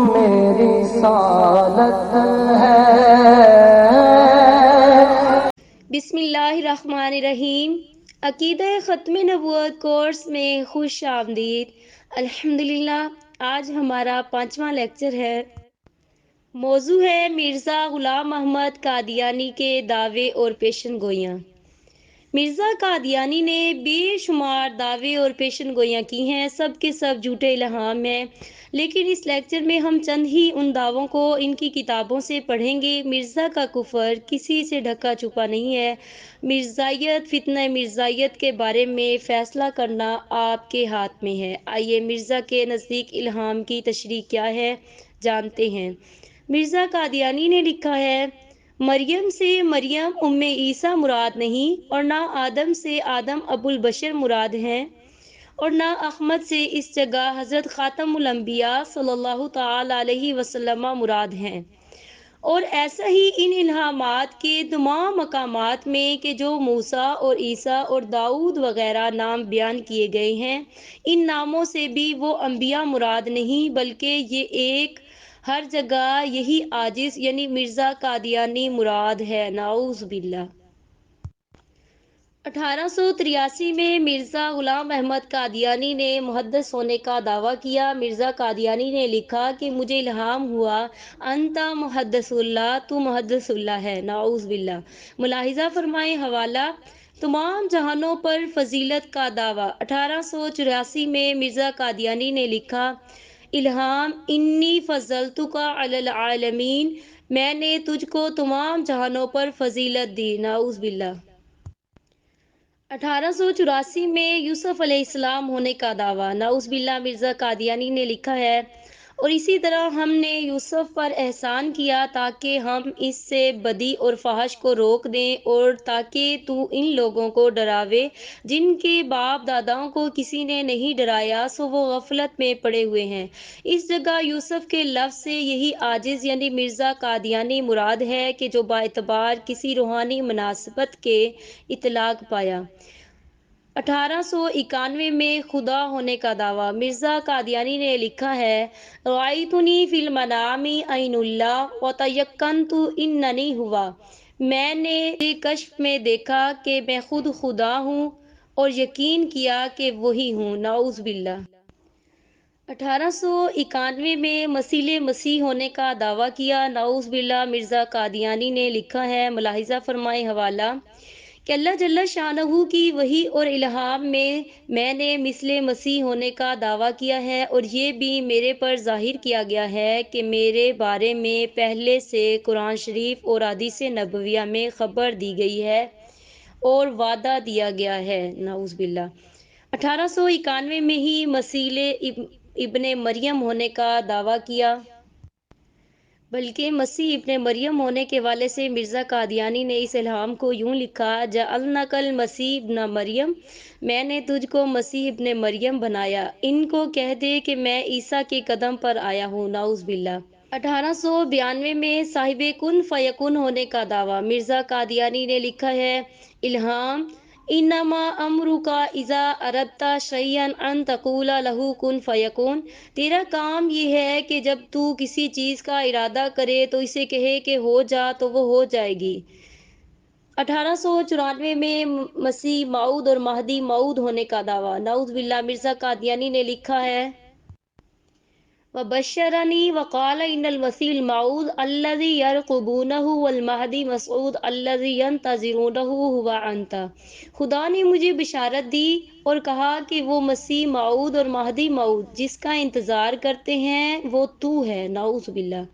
میری سالت ہے۔ بسم اللہ الرحمن الرحیم۔ عقیدہ ختم نبوت کورس میں خوش آمدید۔ الحمدللہ آج ہمارا 5واں لیکچر ہے۔ موضوع ہے مرزا غلام محمد قادیانی کے دعوے اور پیشن گوئیاں۔ مرزا قادیانی نے بے شمار دعوے اور پیشن گوئیاں کی ہیں، سب کے سب جھوٹے الہام ہیں، لیکن اس لیکچر میں ہم چند ہی ان دعووں کو ان کی کتابوں سے پڑھیں گے۔ مرزا کا کفر کسی سے ڈھکا چھپا نہیں ہے۔ مرزائیت، فتنہ مرزائیت کے بارے میں فیصلہ کرنا آپ کے ہاتھ میں ہے۔ آئیے مرزا کے نزدیک الہام کی تشریح کیا ہے جانتے ہیں۔ مرزا قادیانی نے لکھا ہے، مریم سے مریم ام عیسیٰ مراد نہیں، اور نہ آدم سے آدم ابو البشر مراد ہیں، اور نہ احمد سے اس جگہ حضرت خاتم الانبیاء صلی اللہ تعالی علیہ وسلم مراد ہیں۔ اور ایسا ہی ان الہامات کے تمام مقامات میں کہ جو موسیٰ اور عیسیٰ اور داؤد وغیرہ نام بیان کیے گئے ہیں، ان ناموں سے بھی وہ انبیاء مراد نہیں، بلکہ یہ ایک ہر جگہ یہی عاجز یعنی مرزا قادیانی مراد ہے، نعوذ باللہ۔ 1883 میں مرزا غلام احمد قادیانی نے محدث ہونے کا دعویٰ کیا۔ مرزا قادیانی نے لکھا کہ مجھے الہام ہوا، انت محدث اللہ، تو محدث اللہ ہے، نعوذ باللہ۔ ملاحظہ فرمائیں حوالہ تمام جہانوں پر فضیلت کا دعویٰ۔ 1884 میں مرزا قادیانی نے لکھا، الہام، انی فضلتک علی العالمین، میں نے تجھ کو تمام جہانوں پر فضیلت دی، نعوذ باللہ۔ 1884 میں یوسف علیہ السلام ہونے کا دعویٰ، نعوذ باللہ۔ مرزا قادیانی نے لکھا ہے، اور اسی طرح ہم نے یوسف پر احسان کیا تاکہ ہم اس سے بدی اور فحش کو روک دیں، اور تاکہ تو ان لوگوں کو ڈراوے جن کے باپ داداؤں کو کسی نے نہیں ڈرایا، سو وہ غفلت میں پڑے ہوئے ہیں۔ اس جگہ یوسف کے لفظ سے یہی عاجز یعنی مرزا قادیانی مراد ہے کہ جو باعتبار کسی روحانی مناسبت کے اطلاق پایا۔ 1891 میں خدا ہونے کا دعویٰ۔ مرزا قادیانی نے لکھا ہے، رأیتنی فی المنام عین اللہ وتیقنت اننی ہوا، میں نے کشف میں دیکھا کہ میں خود خدا ہوں اور یقین کیا کہ وہی ہوں، نعوذ باللہ۔ 1891 میں مسیح مسیح ہونے کا دعویٰ کیا، نعوذ باللہ۔ مرزا قادیانی نے لکھا ہے، ملاحظہ فرمائیں حوالہ، کہ اللہ جل شانہ کی وحی اور الہام میں نے مثل مسیح ہونے کا دعویٰ کیا ہے، اور یہ بھی میرے پر ظاہر کیا گیا ہے کہ میرے بارے میں پہلے سے قرآن شریف اور احادیث نبویہ میں خبر دی گئی ہے اور وعدہ دیا گیا ہے، نعوذ باللہ۔ 1891 میں ہی مسیح ابن مریم ہونے کا دعویٰ کیا، بلکہ مسیح ابن مریم ہونے کے حوالے سے مرزا قادیانی نے اس الہام کو یوں لکھا، جعلناک المسیح ابن مریم، میں نے تجھ کو مسیح ابن مریم بنایا، ان کو کہہ دے کہ میں عیسیٰ کے قدم پر آیا ہوں، نعوذ باللہ۔ 1892 میں صاحب کن فیکن ہونے کا دعویٰ۔ مرزا قادیانی نے لکھا ہے، الہام، انما امرک اذا اردت شیئا ان تقول لہ کن فیکون، تیرا کام یہ ہے کہ جب تو کسی چیز کا ارادہ کرے تو اسے کہے کہ ہو جا تو وہ ہو جائے گی۔ 1894 میں مسیح موعود اور مہدی موعود ہونے کا دعویٰ، نعوذ باللہ۔ مرزا قادیانی نے لکھا ہے، وبشرنی وقال ان المسیح الموعود الذی یرقبونہ والمہدی مسعود الذی ینتظرونہ ھو انت، خدا نے مجھے بشارت دی اور کہا کہ وہ مسیح موعود اور مہدی موعود جس کا انتظار کرتے ہیں وہ تو ہے، نعوذ باللہ۔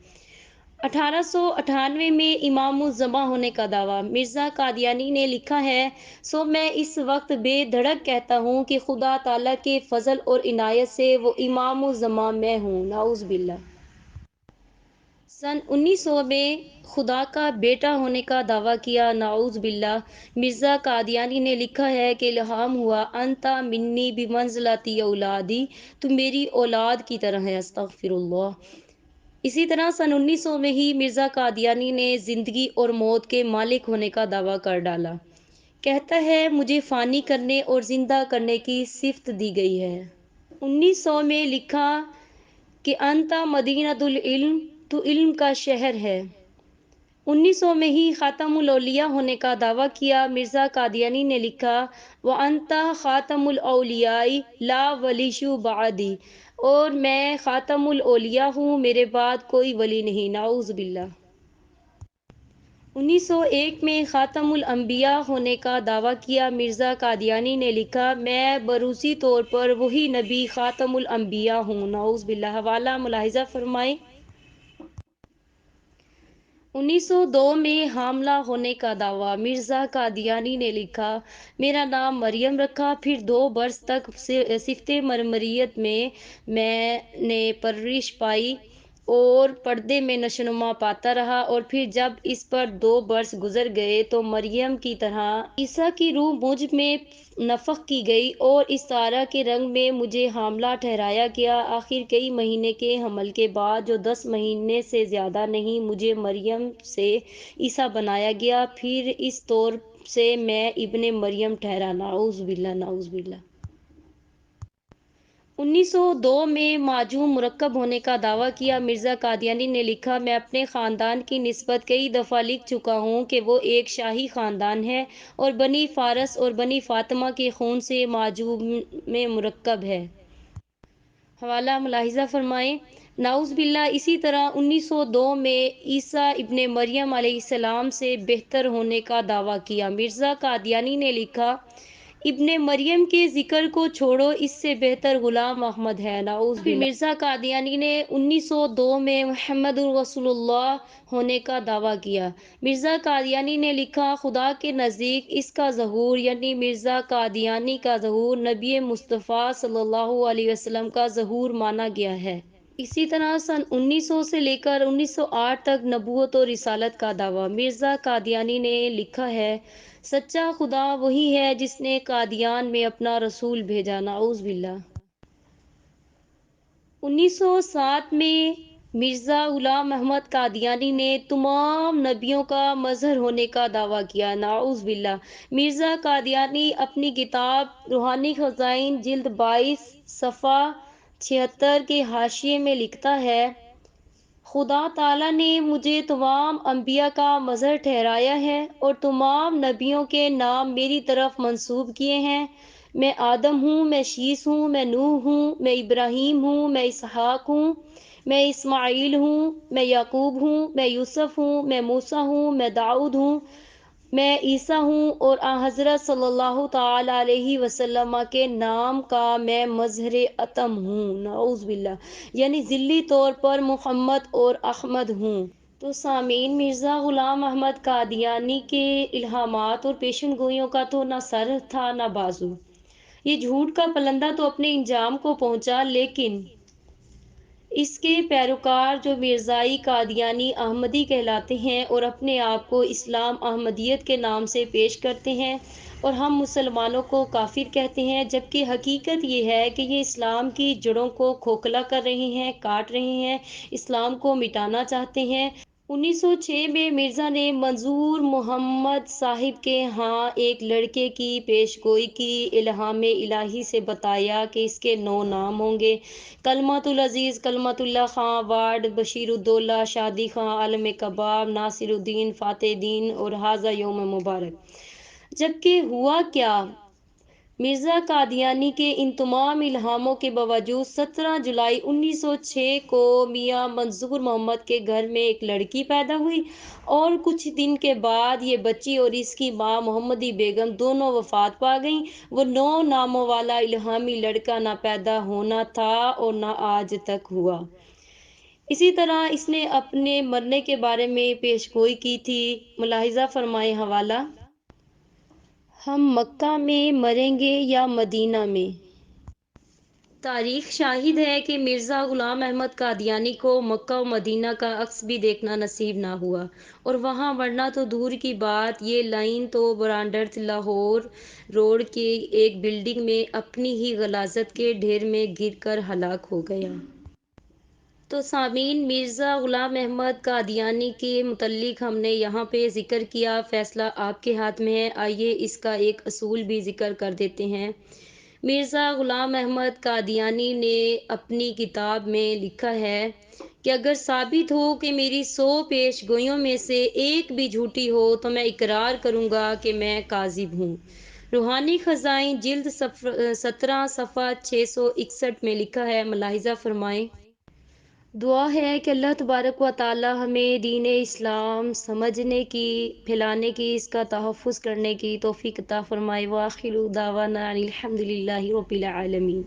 1898 میں امام الزمان ہونے کا دعویٰ۔ مرزا قادیانی نے لکھا ہے، سو میں اس وقت بے دھڑک کہتا ہوں کہ خدا تعالیٰ کے فضل اور عنایت سے وہ امام الزمان میں ہوں، نعوذ باللہ۔ سن 1900 میں خدا کا بیٹا ہونے کا دعویٰ کیا، نعوذ باللہ۔ مرزا قادیانی نے لکھا ہے کہ الہام ہوا، انت منی بمنزلۃ اولادی، تو میری اولاد کی طرح ہے، استغفر اللہ۔ اسی طرح سن 1900 میں ہی مرزا قادیانی نے زندگی اور موت کے مالک ہونے کا دعویٰ کر ڈالا۔ کہتا ہے، مجھے فانی کرنے اور زندہ کرنے کی صفت دی گئی ہے۔ 1900 میں لکھا کہ انتا مدینۃ العلم، تو علم کا شہر ہے۔ 1900 میں ہی خاتم الاولیاء ہونے کا دعویٰ کیا مرزا قادیانی نے لکھا وَأَنْتَ خاتم الاولیاء لا ولیش بعدی، اور میں خاتم الاولیاء ہوں، میرے بعد کوئی ولی نہیں، نعوذ باللہ۔ 1901 میں خاتم الانبیاء ہونے کا دعویٰ کیا مرزا قادیانی نے لکھا میں بروسی طور پر وہی نبی خاتم الانبیاء ہوں، نعوذ باللہ۔ حوالہ ملاحظہ فرمائیں۔ 1902 میں حاملہ ہونے کا دعویٰ مرزا قادیانی نے لکھا میرا نام مریم رکھا، پھر 2 برس تک صفت مرمریت میں نے پرورش پائی اور پردے میں نشوونما پاتا رہا، اور پھر جب اس پر 2 برس گزر گئے تو مریم کی طرح عیسیٰ کی روح مجھ میں نفخ کی گئی اور اس طارہ کے رنگ میں مجھے حاملہ ٹھہرایا گیا۔ آخر کئی مہینے کے حمل کے بعد، جو 10 مہینے سے زیادہ نہیں، مجھے مریم سے عیسیٰ بنایا گیا، پھر اس طور سے میں ابن مریم ٹھہرا، نعوذ باللہ، نعوذ باللہ۔ 1902 میں معجون مرکب ہونے کا دعویٰ کیا مرزا قادیانی نے لکھا میں اپنے خاندان کی نسبت کئی دفعہ لکھ چکا ہوں کہ وہ ایک شاہی خاندان ہے اور بنی فارس اور بنی فاطمہ کے خون سے معجون میں مرکب ہے۔ حوالہ ملاحظہ فرمائیں۔ نعوذ باللہ۔ اسی طرح 1902 میں عیسیٰ ابن مریم علیہ السلام سے بہتر ہونے کا دعویٰ کیا مرزا قادیانی نے لکھا ابن مریم کے ذکر کو چھوڑو، اس سے بہتر غلام احمد ہے، نعوذ باللہ۔ مرزا قادیانی نے 1902 میں محمد الرسول اللہ ہونے کا دعویٰ کیا مرزا قادیانی نے لکھا خدا کے نزدیک اس کا ظہور یعنی مرزا قادیانی کا ظہور نبی مصطفیٰ صلی اللہ علیہ وسلم کا ظہور مانا گیا ہے۔ اسی طرح سن 1900 سے لے کر 1908 تک نبوت و رسالت کا دعویٰ مرزا قادیانی نے لکھا ہے سچا خدا وہی ہے جس نے قادیان میں اپنا رسول بھیجا، نعوذ باللہ۔ 1907 میں مرزا غلام احمد قادیانی نے تمام نبیوں کا مظہر ہونے کا دعویٰ کیا، نعوذ باللہ۔ مرزا قادیانی اپنی کتاب روحانی خزائن جلد 22 صفحہ 76 کے حاشیے میں لکھتا ہے خدا تعالیٰ نے مجھے تمام انبیاء کا مظہر ٹھہرایا ہے اور تمام نبیوں کے نام میری طرف منسوب کیے ہیں۔ میں آدم ہوں، میں شیس ہوں، میں نوح ہوں، میں ابراہیم ہوں، میں اسحاق ہوں، میں اسماعیل ہوں، میں یعقوب ہوں، میں یوسف ہوں، میں موسیٰ ہوں، میں داؤد ہوں، میں عیسیٰ ہوں اور حضرت صلی اللہ تعالی علیہ وسلم کے نام کا میں مظہر اتم ہوں، نعوذ باللہ، یعنی ذیلی طور پر محمد اور احمد ہوں۔ تو سامعین، مرزا غلام احمد قادیانی کے الہامات اور پیشن گوئیوں کا تو نہ سر تھا نہ بازو۔ یہ جھوٹ کا پلندہ تو اپنے انجام کو پہنچا، لیکن اس کے پیروکار جو مرزائی قادیانی احمدی کہلاتے ہیں اور اپنے آپ کو اسلام احمدیت کے نام سے پیش کرتے ہیں اور ہم مسلمانوں کو کافر کہتے ہیں، جبکہ حقیقت یہ ہے کہ یہ اسلام کی جڑوں کو کھوکھلا کر رہے ہیں، کاٹ رہے ہیں، اسلام کو مٹانا چاہتے ہیں۔ 1906 میں مرزا نے منظور محمد صاحب کے ہاں ایک لڑکے کی پیش گوئی کی، الہام الہی سے بتایا کہ اس کے 9 نام ہوں گے کلمت العزیز، کلمت اللہ خاں، وارڈ، بشیر الدولہ، شادی خاں، عالم کباب، ناصر الدین، فاتح دین اور ھذا یوم مبارک۔ جبکہ ہوا کیا، مرزا قادیانی کے ان تمام الہاموں کے باوجود 17 جولائی 1906 کو میاں منظور محمد کے گھر میں ایک لڑکی پیدا ہوئی اور کچھ دن کے بعد یہ بچی اور اس کی ماں محمدی بیگم دونوں وفات پا گئیں۔ وہ 9 ناموں والا الہامی لڑکا نہ پیدا ہونا تھا اور نہ آج تک ہوا۔ اسی طرح اس نے اپنے مرنے کے بارے میں پیش گوئی کی تھی، ملاحظہ فرمائیں۔ حوالہ ہم مکہ میں مریں گے یا مدینہ میں؟ تاریخ شاہد ہے کہ مرزا غلام احمد قادیانی کو مکہ و مدینہ کا عکس بھی دیکھنا نصیب نہ ہوا، اور وہاں مرنا تو دور کی بات، یہ لائن تو برانڈرز لاہور روڈ کی ایک بلڈنگ میں اپنی ہی غلاظت کے ڈھیر میں گر کر ہلاک ہو گیا۔ تو سامعین، مرزا غلام احمد قادیانی کے متعلق ہم نے یہاں پہ ذکر کیا، فیصلہ آپ کے ہاتھ میں ہے۔ آئیے اس کا ایک اصول بھی ذکر کر دیتے ہیں۔ مرزا غلام احمد قادیانی نے اپنی کتاب میں لکھا ہے کہ اگر ثابت ہو کہ میری 100 پیش گوئیوں میں سے ایک بھی جھوٹی ہو تو میں اقرار کروں گا کہ میں کاذب ہوں۔ روحانی خزائن جلد 17 صفحہ 661 میں لکھا ہے، ملاحظہ فرمائیں۔ دعا ہے کہ اللہ تبارک و تعالی ہمیں دین اسلام سمجھنے کی، پھیلانے کی، اس کا تحفظ کرنے کی توفیق عطا فرمائے۔ وآخر دعوانا ان الحمد للہ رب العالمین۔